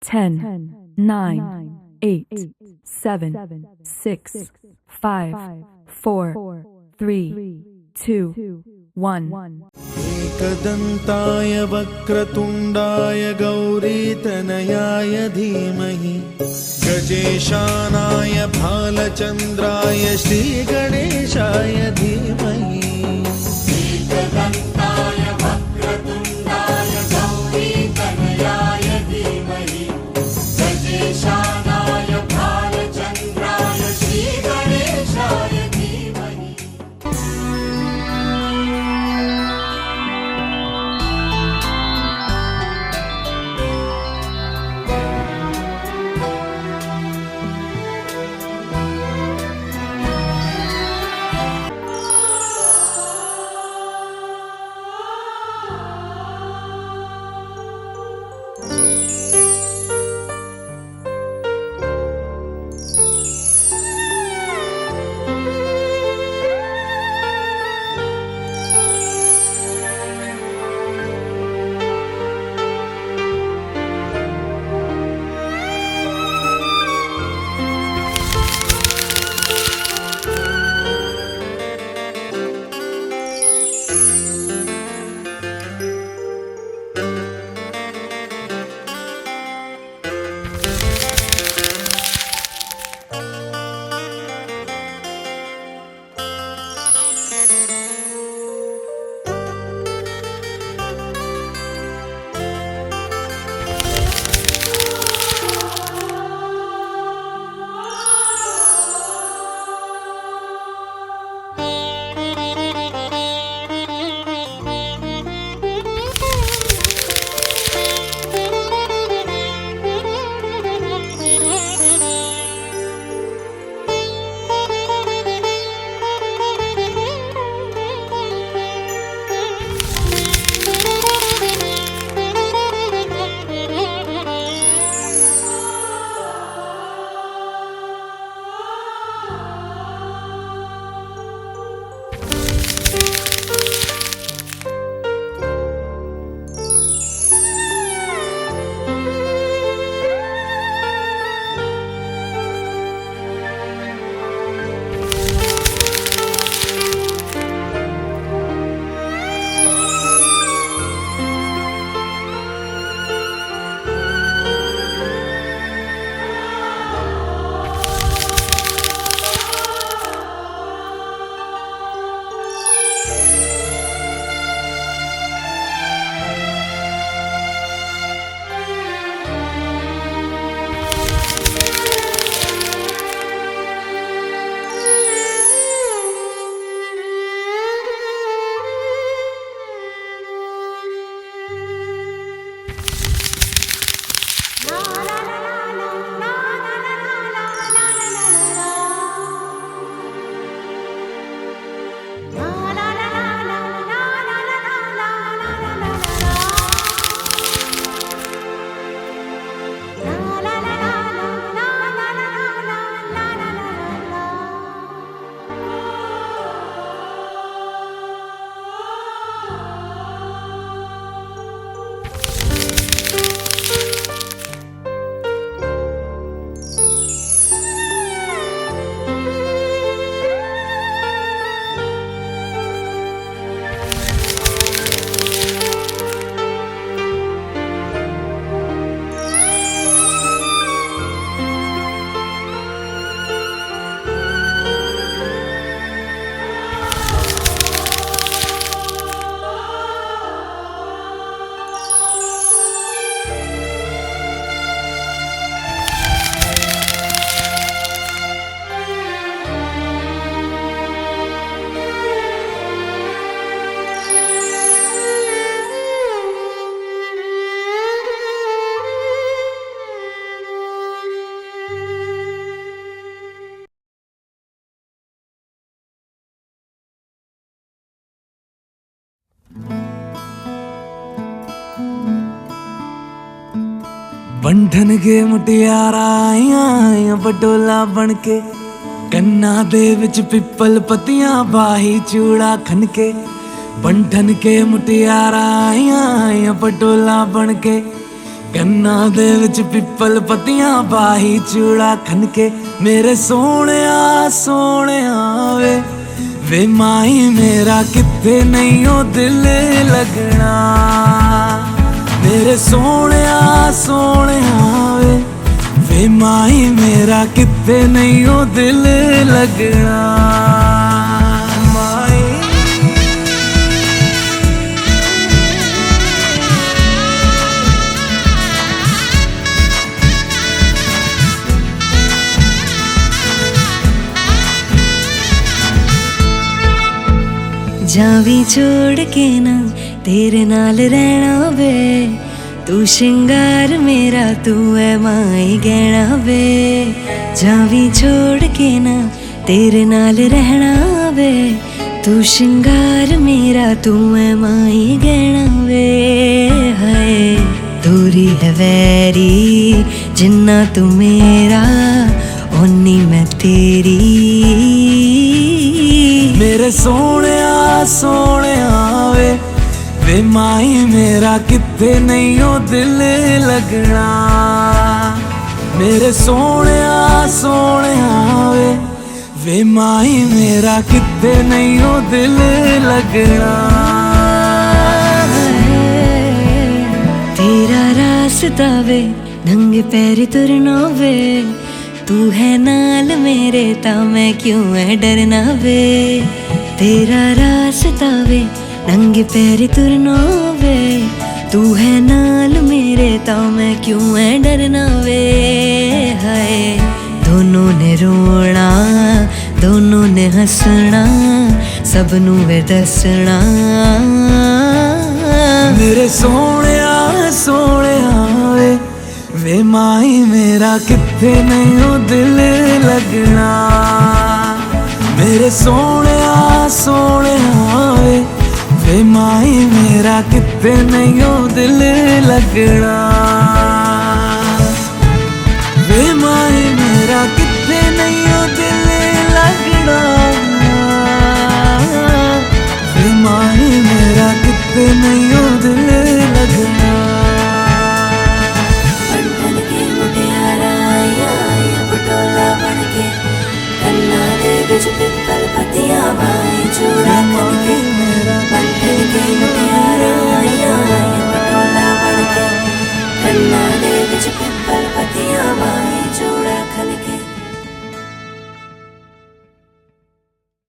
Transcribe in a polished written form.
10, 9, 8, 7, 6, 5, 4, 3, 2, 1. एकदन्ताय वक्रतुण्डाय गौरीतनयाय धीमहि गजेशानाय भालचन्द्राय श्रीगणेशाय धीमहि। एकदन्ताय वक्रतुण्डाय गौरीतनयाय धीमहि गजेशानाय भालचन्द्राय श्रीगणेशाय धीमहि। बंधन के मुटियारा आया बटोला बनके कन्ना दे विच पिपल पतियां बाही चूड़ा खनके। बंधन के मुटियारा आया बटोला बनके ਕੰਨਾਂ ਦੇ ਵਿੱਚ ਪਿੱਪਲ ਪੱਤੀਆਂ ਬਾਹੀ ਚੂੜਾ ਖਨ ਕੇ ਮੇਰੇ ਸੋਹਣਿਆ ਸੋਹਣਿਆ ਵੇ ਮਾਈ ਮੇਰਾ ਕਿੱਥੇ ਨਹੀਂ ਉਹ ਦਿਲ ਲੱਗਣਾ ਮੇਰੇ ਸੋਹਣਿਆ ਸੋਹਣਿਆ ਵੇ ਮਾਈ ਮੇਰਾ ਕਿੱਥੇ ਨਹੀਂ ਉਹ ਦਿਲ ਲੱਗਣਾ जावी छोड़ के ना तेरे नाल रहना वे तू श्रृंगार मेरा तू है माई गहना वे जावी छोड़ के ना तेरे नाल रहना वे तू श्रृंगार मेरा तू है माई गहना वे हाय दूरी है वैरी जिन्ना तू मेरा ओनी मैं तेरी मेरे सोहणिया सोहणिया वे माई मेरा किथे नहीं ओ दिल लगना मेरे सोहणिया सोहणिया वे माई मेरा किथे नहीं ओ दिल लगना तेरा रास्ता वे नंगे पैर तुरना वे तू है नाल मेरे ता मैं क्यों है डरना वे तेरा रास्ता वे नंगे पैर तुरना वे तू है नाल मेरे ता मैं क्यों है डरना वे हाय दोनों ने रोना दोनों ने हंसना सबनू वे दसना मेरे सोहणिया सोहणिया वे माई मेरा किथे नहीं ओ दिल लगना मेरे सोहणिया सोहणिया वे माई मेरा किथे नहीं ओ दिल लगना।